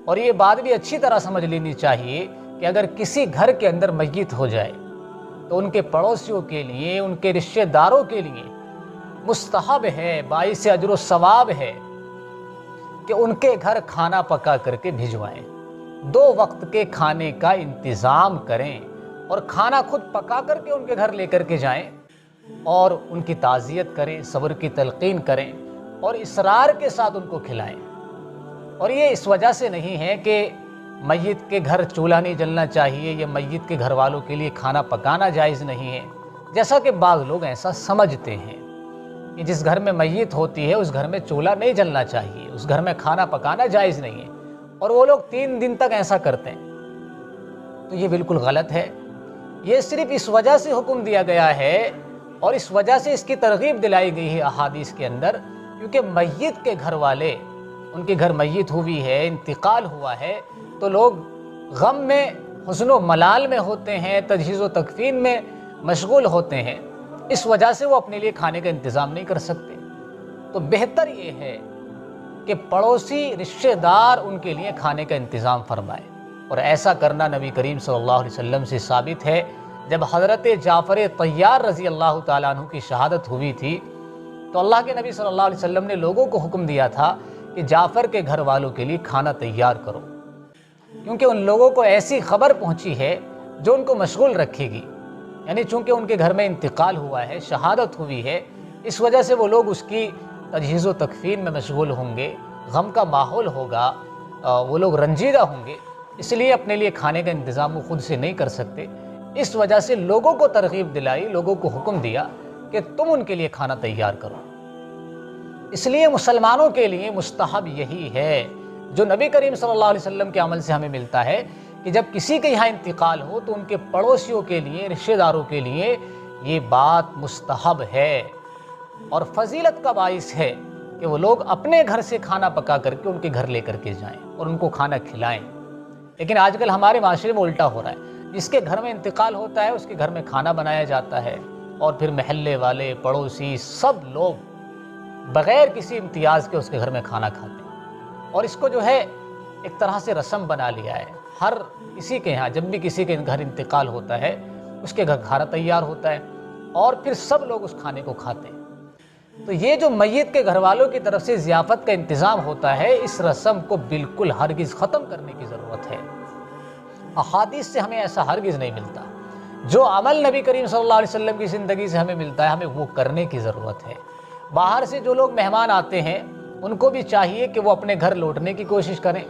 اور یہ بات بھی اچھی طرح سمجھ لینی چاہیے کہ اگر کسی گھر کے اندر میت ہو جائے تو ان کے پڑوسیوں کے لیے، ان کے رشتہ داروں کے لیے مستحب ہے، باعث اجر و ثواب ہے کہ ان کے گھر کھانا پکا کر کے بھجوائیں، 2 وقت کے کھانے کا انتظام کریں اور کھانا خود پکا کر کے ان کے گھر لے کر کے جائیں اور ان کی تعزیت کریں، صبر کی تلقین کریں اور اصرار کے ساتھ ان کو کھلائیں۔ اور یہ اس وجہ سے نہیں ہے کہ میت کے گھر چولہا نہیں جلنا چاہیے یا میت کے گھر والوں کے لیے کھانا پکانا جائز نہیں ہے، جیسا کہ بعض لوگ ایسا سمجھتے ہیں کہ جس گھر میں میت ہوتی ہے اس گھر میں چولہا نہیں جلنا چاہیے، اس گھر میں کھانا پکانا جائز نہیں ہے، اور وہ لوگ 3 دن تک ایسا کرتے ہیں۔ تو یہ بالکل غلط ہے۔ یہ صرف اس وجہ سے حکم دیا گیا ہے اور اس وجہ سے اس کی ترغیب دلائی گئی ہے احادیث کے اندر، کیونکہ میت کے گھر والے، ان کے گھر میت ہوئی ہے، انتقال ہوا ہے، تو لوگ غم میں، حزن و ملال میں ہوتے ہیں، تجہیز و تکفین میں مشغول ہوتے ہیں، اس وجہ سے وہ اپنے لیے کھانے کا انتظام نہیں کر سکتے۔ تو بہتر یہ ہے کہ پڑوسی رشتہ دار ان کے لیے کھانے کا انتظام فرمائے، اور ایسا کرنا نبی کریم صلی اللہ علیہ وسلم سے ثابت ہے۔ جب حضرت جعفر طیار رضی اللہ تعالیٰ عنہ کی شہادت ہوئی تھی تو اللہ کے نبی صلی اللہ علیہ وسلم نے لوگوں کو حکم دیا تھا کہ جعفر کے گھر والوں کے لیے کھانا تیار کرو، کیونکہ ان لوگوں کو ایسی خبر پہنچی ہے جو ان کو مشغول رکھے گی، یعنی چونکہ ان کے گھر میں انتقال ہوا ہے، شہادت ہوئی ہے، اس وجہ سے وہ لوگ اس کی تجہیز و تکفین میں مشغول ہوں گے، غم کا ماحول ہوگا، وہ لوگ رنجیدہ ہوں گے، اس لیے اپنے لیے کھانے کا انتظام وہ خود سے نہیں کر سکتے۔ اس وجہ سے لوگوں کو ترغیب دلائی، لوگوں کو حکم دیا کہ تم ان کے لیے کھانا تیار کرو۔ اس لیے مسلمانوں کے لیے مستحب یہی ہے جو نبی کریم صلی اللہ علیہ وسلم کے عمل سے ہمیں ملتا ہے کہ جب کسی کے یہاں انتقال ہو تو ان کے پڑوسیوں کے لیے، رشتہ داروں کے لیے یہ بات مستحب ہے اور فضیلت کا باعث ہے کہ وہ لوگ اپنے گھر سے کھانا پکا کر کے ان کے گھر لے کر کے جائیں اور ان کو کھانا کھلائیں۔ لیکن آج کل ہمارے معاشرے میں الٹا ہو رہا ہے، جس کے گھر میں انتقال ہوتا ہے اس کے گھر میں کھانا بنایا جاتا ہے اور پھر محلے والے، پڑوسی، سب لوگ بغیر کسی امتیاز کے اس کے گھر میں کھانا کھاتے ہیں، اور اس کو جو ہے ایک طرح سے رسم بنا لیا ہے۔ ہر کسی کے یہاں جب بھی کسی کے گھر انتقال ہوتا ہے اس کے گھر کھانا تیار ہوتا ہے اور پھر سب لوگ اس کھانے کو کھاتے ہیں۔ تو یہ جو میت کے گھر والوں کی طرف سے ضیافت کا انتظام ہوتا ہے، اس رسم کو بالکل ہرگز ختم کرنے کی ضرورت ہے۔ احادیث سے ہمیں ایسا ہرگز نہیں ملتا۔ جو عمل نبی کریم صلی اللہ علیہ وسلم کی زندگی سے ہمیں ملتا ہے، ہمیں وہ کرنے کی ضرورت ہے۔ باہر سے جو لوگ مہمان آتے ہیں ان کو بھی چاہیے کہ وہ اپنے گھر لوٹنے کی کوشش کریں۔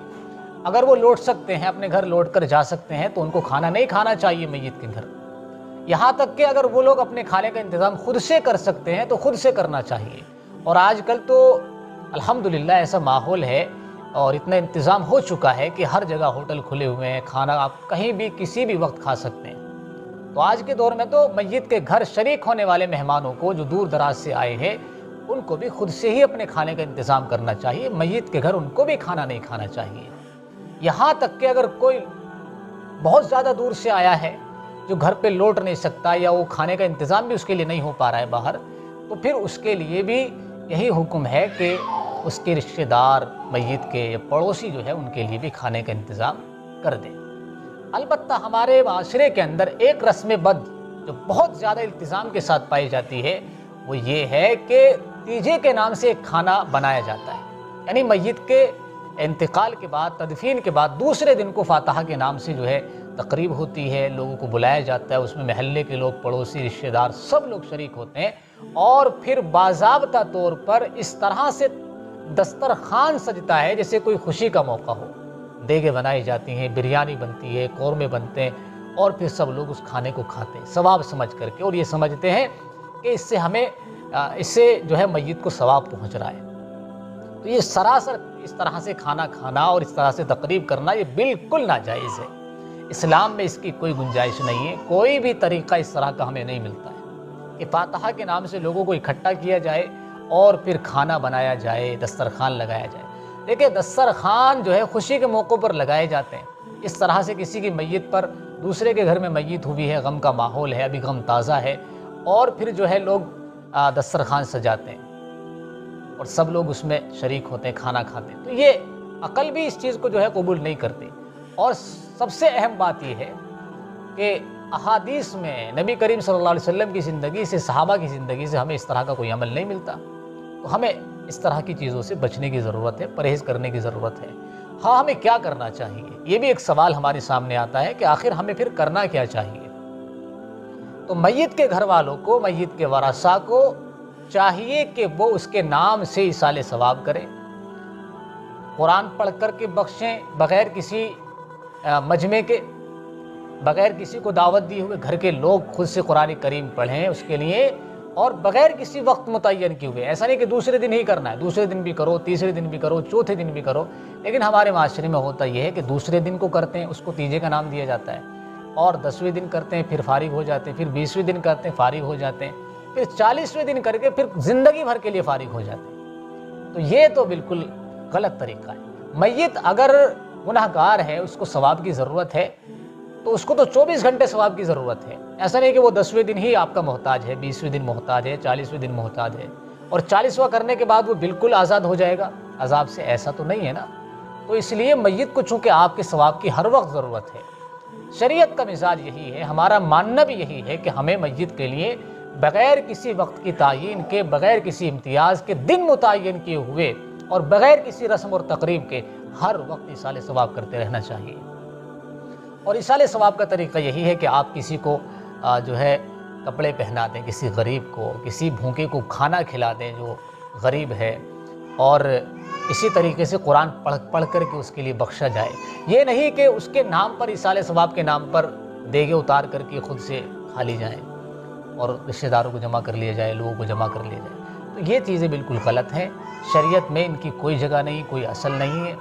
اگر وہ لوٹ سکتے ہیں، اپنے گھر لوٹ کر جا سکتے ہیں تو ان کو کھانا نہیں کھانا چاہیے میت کے گھر، یہاں تک کہ اگر وہ لوگ اپنے کھانے کا انتظام خود سے کر سکتے ہیں تو خود سے کرنا چاہیے۔ اور آج کل تو الحمدللہ ایسا ماحول ہے اور اتنا انتظام ہو چکا ہے کہ ہر جگہ ہوٹل کھلے ہوئے ہیں، کھانا آپ کہیں بھی کسی بھی وقت کھا سکتے ہیں۔ تو آج کے دور میں تو میت کے گھر شریک ہونے والے مہمانوں کو جو دور دراز سے آئے ہیں ان کو بھی خود سے ہی اپنے کھانے کا انتظام کرنا چاہیے، میت کے گھر ان کو بھی کھانا نہیں کھانا چاہیے۔ یہاں تک کہ اگر کوئی بہت زیادہ دور سے آیا ہے جو گھر پہ لوٹ نہیں سکتا یا وہ کھانے کا انتظام بھی اس کے لیے نہیں ہو پا رہا ہے باہر، تو پھر اس کے لیے بھی یہی حکم ہے کہ اس کے رشتہ دار میت کے یا پڑوسی جو ہے ان کے لیے بھی کھانے کا انتظام کر دیں۔ البتہ ہمارے معاشرے کے اندر ایک رسم بد جو بہت زیادہ التزام کے ساتھ پائی جاتی ہے وہ یہ ہے کہ تیجے کے نام سے ایک کھانا بنایا جاتا ہے، یعنی میت کے انتقال کے بعد، تدفین کے بعد دوسرے دن کو فاتحہ کے نام سے جو ہے تقریب ہوتی ہے، لوگوں کو بلایا جاتا ہے، اس میں محلے کے لوگ، پڑوسی، رشتہ دار سب لوگ شریک ہوتے ہیں، اور پھر باضابطہ طور پر اس طرح سے دسترخوان سجتا ہے جیسے کوئی خوشی کا موقع ہو، دیگیں بنائی جاتی ہیں، بریانی بنتی ہے، قورمے بنتے ہیں، اور پھر سب لوگ اس کھانے کو کھاتے ہیں ثواب سمجھ کر کے، اور یہ سمجھتے ہیں کہ اس سے جو ہے میت کو ثواب پہنچ رہا ہے۔ تو یہ سراسر اس طرح سے کھانا کھانا اور اس طرح سے تقریب کرنا یہ بالکل ناجائز ہے۔ اسلام میں اس کی کوئی گنجائش نہیں ہے، کوئی بھی طریقہ اس طرح کا ہمیں نہیں ملتا ہے کہ فاتحہ کے نام سے لوگوں کو اکٹھا کیا جائے اور پھر کھانا بنایا جائے، دسترخوان لگایا جائے۔ دیکھیں دسترخوان جو ہے خوشی کے موقع پر لگائے جاتے ہیں، اس طرح سے کسی کی میت پر، دوسرے کے گھر میں میت ہوئی ہے، غم کا ماحول ہے، ابھی غم تازہ ہے، اور پھر جو ہے لوگ دسترخوان سجاتے ہیں اور سب لوگ اس میں شریک ہوتے ہیں، کھانا کھاتے ہیں۔ تو یہ عقل بھی اس چیز کو جو ہے قبول نہیں کرتی۔ اور سب سے اہم بات یہ ہے کہ احادیث میں نبی کریم صلی اللہ علیہ وسلم کی زندگی سے، صحابہ کی زندگی سے ہمیں اس طرح کا کوئی عمل نہیں ملتا۔ تو ہمیں اس طرح کی چیزوں سے بچنے کی ضرورت ہے، پرہیز کرنے کی ضرورت ہے۔ ہاں، ہمیں کیا کرنا چاہیے؟ یہ بھی ایک سوال ہمارے سامنے آتا ہے کہ آخر ہمیں پھر کرنا کیا چاہیے؟ تو میت کے گھر والوں کو، میت کے ورثاء کو چاہیے کہ وہ اس کے نام سے ایصال ثواب کریں، قرآن پڑھ کر کے بخشیں، بغیر کسی مجمع کے، بغیر کسی کو دعوت دیے ہوئے، گھر کے لوگ خود سے قرآن کریم پڑھیں اس کے لیے، اور بغیر کسی وقت متعین کیے ہوئے۔ ایسا نہیں کہ دوسرے دن ہی کرنا ہے، دوسرے دن بھی کرو، تیسرے دن بھی کرو، چوتھے دن بھی کرو، لیکن ہمارے معاشرے میں ہوتا یہ ہے کہ دوسرے دن کو کرتے ہیں، اس کو تیجے کا نام دیا جاتا ہے، اور 10ویں دن کرتے ہیں پھر فارغ ہو جاتے ہیں، پھر 20ویں دن کرتے ہیں فارغ ہو جاتے ہیں، پھر 40ویں دن کر کے پھر زندگی بھر کے لیے فارغ ہو جاتے ہیں۔ تو یہ تو بالکل غلط طریقہ ہے۔ میت اگر گناہ گار ہے، اس کو ثواب کی ضرورت ہے، تو اس کو تو 24 گھنٹے ثواب کی ضرورت ہے۔ ایسا نہیں کہ وہ 10ویں دن ہی آپ کا محتاج ہے، 20ویں دن محتاج ہے، 40ویں دن محتاج ہے، اور 40واں کرنے کے بعد وہ بالکل آزاد ہو جائے گا عذاب سے، ایسا تو نہیں ہے نا۔ تو اس لیے میت کو چونکہ آپ کے ثواب کی ہر وقت ضرورت ہے، شریعت کا مزاج یہی ہے، ہمارا ماننا بھی یہی ہے کہ ہمیں میت کے لیے بغیر کسی وقت کی تعیین کے، بغیر کسی امتیاز کے، دن متعین کیے ہوئے، اور بغیر کسی رسم اور تقریب کے ہر وقت ایصال ثواب کرتے رہنا چاہیے۔ اور ایصال ثواب کا طریقہ یہی ہے کہ آپ کسی کو جو ہے کپڑے پہنا دیں، کسی غریب کو، کسی بھوکے کو کھانا کھلا دیں جو غریب ہے، اور اسی طریقے سے قرآن پڑھ کر کے اس کے لیے بخشا جائے۔ یہ نہیں کہ اس کے نام پر، ایصال ثواب کے نام پر دیگے اتار کر کے خود سے کھا لی جائیں، اور رشتہ داروں کو جمع کر لیا جائے، لوگوں کو جمع کر لیا جائے۔ تو یہ چیزیں بالکل غلط ہیں، شریعت میں ان کی کوئی جگہ نہیں، کوئی اصل نہیں ہے۔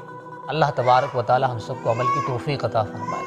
اللہ تبارک و تعالی ہم سب کو عمل کی توفیق عطا فرمائے۔